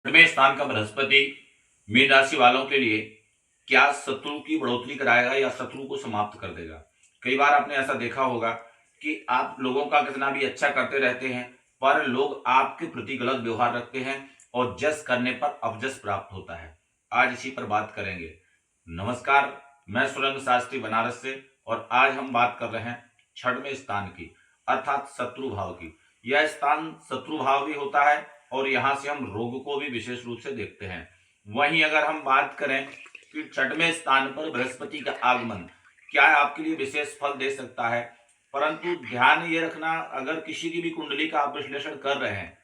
में स्थान का बृहस्पति मीन राशि वालों के लिए क्या शत्रु की बढ़ोतरी कराएगा या शत्रु को समाप्त कर देगा। कई बार आपने ऐसा देखा होगा कि आप लोगों का कितना भी अच्छा करते रहते हैं पर लोग आपके प्रति गलत व्यवहार रखते हैं और जस करने पर अपजस प्राप्त होता है। आज इसी पर बात करेंगे। नमस्कार, मैं सुरेंद्र शास्त्री बनारस से और आज हम बात कर रहे हैं छठवें स्थान की अर्थात शत्रु भाव की। यह स्थान शत्रु भाव भी होता है और यहां से हम रोग को भी विशेष रूप से देखते हैं। वहीं अगर हम बात करें कि छठवें स्थान पर बृहस्पति का आगमन क्या आपके लिए विशेष फल दे सकता है, परंतु ध्यान ये रखना, अगर किसी की भी कुंडली का आप विश्लेषण कर रहे हैं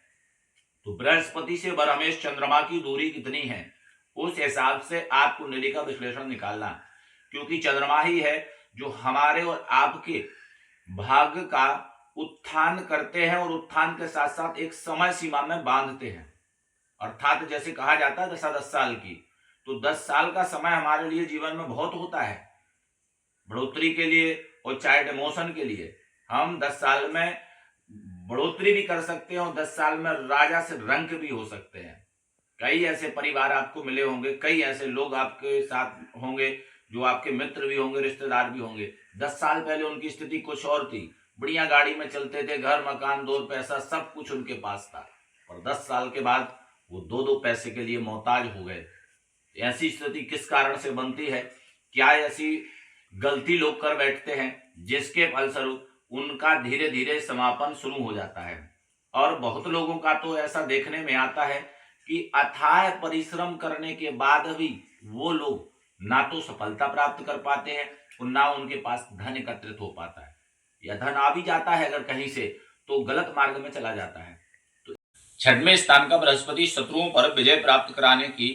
तो बृहस्पति से बरहमेश चंद्रमा की दूरी कितनी है उस हिसाब से आप कुंडली का विश्लेषण निकालना, क्योंकि चंद्रमा ही है जो हमारे और आपके भाग्य का उत्थान करते हैं और उत्थान के साथ साथ एक समय सीमा में बांधते हैं। अर्थात जैसे कहा जाता है 10 साल की, तो 10 साल का समय हमारे लिए जीवन में बहुत होता है बढ़ोतरी के लिए और चाहे डिमोशन के लिए। हम 10 साल में बढ़ोतरी भी कर सकते हैं और 10 साल में राजा से रंक भी हो सकते हैं। कई ऐसे परिवार आपको मिले होंगे, कई ऐसे लोग आपके साथ होंगे जो आपके मित्र भी होंगे, रिश्तेदार भी होंगे। 10 साल पहले उनकी स्थिति कुछ और थी, बढ़िया गाड़ी में चलते थे, घर मकान दौर पैसा सब कुछ उनके पास था, और 10 साल के बाद वो दो पैसे के लिए मोहताज हो गए। ऐसी स्थिति किस कारण से बनती है? क्या ऐसी गलती लोग कर बैठते हैं जिसके फलस्वरूप उनका धीरे धीरे समापन शुरू हो जाता है। और बहुत लोगों का तो ऐसा देखने में आता है कि अथाह परिश्रम करने के बाद भी वो लोग ना तो सफलता प्राप्त कर पाते हैं और ना उनके पास धन एकत्रित हो पाता है, या धन आ भी जाता है अगर कहीं से तो गलत मार्ग में चला जाता है। तो छठवें स्थान का बृहस्पति शत्रुओं पर विजय प्राप्त कराने की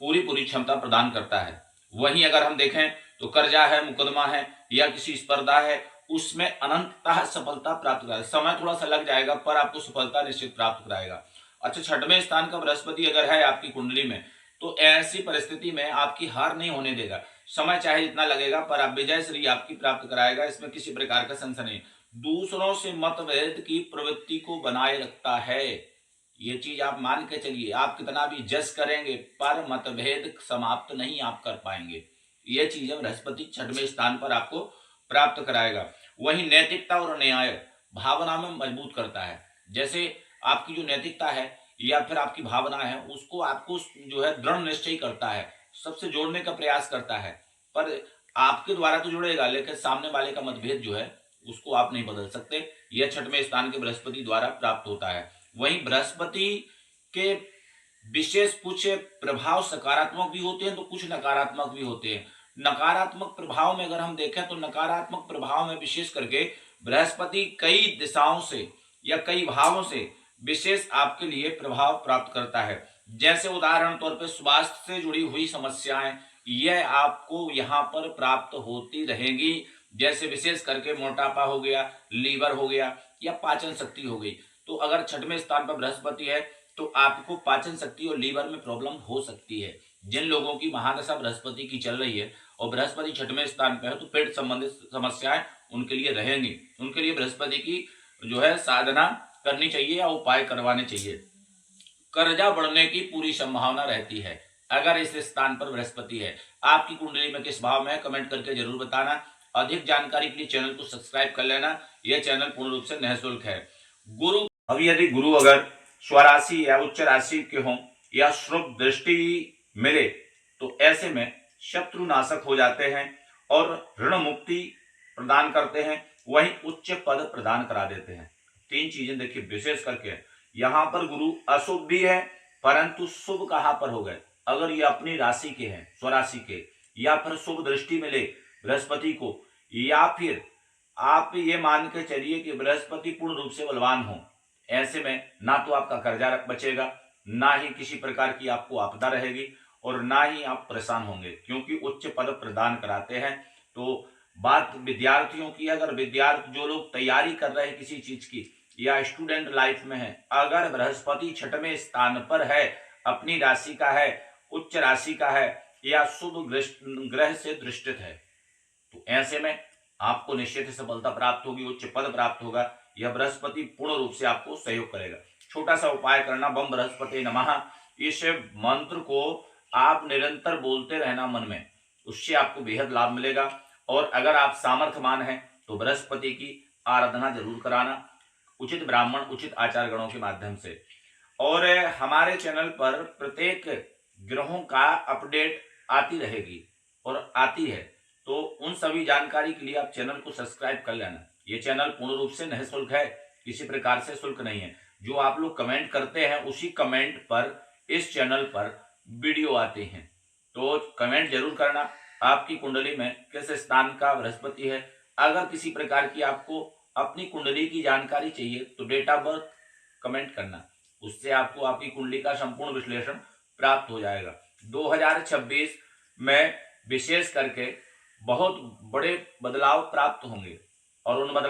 पूरी क्षमता प्रदान करता है। वहीं अगर हम देखें तो कर्जा है, मुकदमा है या किसी स्पर्धा है, उसमें अनंततः सफलता प्राप्त कराएगा। समय थोड़ा सा लग जाएगा पर आपको सफलता निश्चित प्राप्त कराएगा। अच्छा, छठवें स्थान का बृहस्पति अगर है आपकी कुंडली में तो ऐसी परिस्थिति में आपकी हार नहीं होने देगा। समय चाहे जितना लगेगा पर आप विजय श्री आपकी प्राप्त कराएगा, इसमें किसी प्रकार का संशय नहीं। दूसरों से मतभेद की प्रवृत्ति को बनाए रखता है, ये चीज आप मान के चलिए। आप कितना भी जस करेंगे पर मतभेद समाप्त नहीं आप कर पाएंगे। ये चीजें बृहस्पति छठवें स्थान पर आपको प्राप्त कराएगा। वहीं नैतिकता और न्याय भावना में मजबूत करता है। जैसे आपकी जो नैतिकता है या फिर आपकी भावना है उसको आपको जो है दृढ़ निश्चय करता है, सबसे जोड़ने का प्रयास करता है, पर आपके द्वारा तो जुड़ेगा लेकिन सामने वाले का मतभेद जो है उसको आप नहीं बदल सकते। यह छठवें स्थान के बृहस्पति द्वारा प्राप्त होता है। वहीं बृहस्पति के विशेष कुछ प्रभाव सकारात्मक भी होते हैं तो कुछ नकारात्मक भी होते हैं। नकारात्मक प्रभाव में अगर हम देखें तो नकारात्मक प्रभाव में विशेष करके बृहस्पति कई दिशाओं से या कई भावों से विशेष आपके लिए प्रभाव प्राप्त करता है। जैसे उदाहरण तौर पर स्वास्थ्य से जुड़ी हुई समस्याएं यह आपको यहाँ पर प्राप्त होती रहेगी। जैसे विशेष करके मोटापा हो गया, लीवर हो गया या पाचन शक्ति हो गई। तो अगर छठवें स्थान पर बृहस्पति है तो आपको पाचन शक्ति और लीवर में प्रॉब्लम हो सकती है। जिन लोगों की महादशा बृहस्पति की चल रही है और बृहस्पति छठवें स्थान पर है तो पेट संबंधित समस्याएं उनके लिए रहेंगी। उनके लिए बृहस्पति की जो है साधना करनी चाहिए या उपाय करवाने चाहिए। कर्जा बढ़ने की पूरी संभावना रहती है अगर इस स्थान पर बृहस्पति है। आपकी कुंडली में किस भाव में है कमेंट करके जरूर बताना। अधिक जानकारी के लिए चैनल को सब्सक्राइब कर लेना, यह चैनल पूर्ण रूप से निःशुल्क है। गुरु, अब यदि गुरु अगर स्वराशि या उच्च राशि के हों या शुभ दृष्टि मिले तो ऐसे में शत्रु नाशक हो जाते हैं और ऋण मुक्ति प्रदान करते हैं, वहीं उच्च पद प्रदान करा देते हैं। तीन चीजें देखिए विशेष करके यहाँ पर गुरु अशुभ भी है परंतु शुभ कहां पर हो गए? अगर ये अपनी राशि के हैं, स्वराशि के, या फिर शुभ दृष्टि मिले बृहस्पति को, या फिर आप ये मान के चलिए कि बृहस्पति पूर्ण रूप से बलवान हो, ऐसे में ना तो आपका कर्जा बचेगा, ना ही किसी प्रकार की आपको आपदा रहेगी और ना ही आप परेशान होंगे, क्योंकि उच्च पद प्रदान कराते हैं। तो बात विद्यार्थियों की, अगर विद्यार्थी जो लोग तैयारी कर रहे हैं किसी चीज की या स्टूडेंट लाइफ में है, अगर बृहस्पति छठवें स्थान पर है, अपनी राशि का है, उच्च राशि का है या शुभ ग्रह से दृष्टित है, तो ऐसे में आपको निश्चित सफलता प्राप्त होगी, उच्च पद प्राप्त होगा। यह बृहस्पति पूर्ण रूप से आपको सहयोग करेगा। छोटा सा उपाय करना, बम बृहस्पति नमः इस मंत्र को आप निरंतर बोलते रहना मन में, उससे आपको बेहद लाभ मिलेगा। और अगर आप सामर्थ्यवान हैं तो बृहस्पति की आराधना जरूर कराना, उचित ब्राह्मण उचित आचार गणों के माध्यम से। और हमारे चैनल पर प्रत्येक ग्रहों का अपडेट आती रहेगी और आती है, तो उन सभी जानकारी के लिए आप चैनल को सब्सक्राइब कर लेना। ये चैनल पूर्ण रूप से निःशुल्क है, किसी प्रकार से शुल्क नहीं है। जो आप लोग कमेंट करते हैं उसी कमेंट पर इस चैनल पर वीडियो आते हैं, तो कमेंट जरूर करना आपकी कुंडली में किस स्थान का बृहस्पति है। अगर किसी प्रकार की आपको अपनी कुंडली की जानकारी चाहिए तो डेट ऑफ बर्थ कमेंट करना, उससे आपको आपकी कुंडली का संपूर्ण विश्लेषण प्राप्त हो जाएगा। 2026 में विशेष करके बहुत बड़े बदलाव प्राप्त होंगे और उन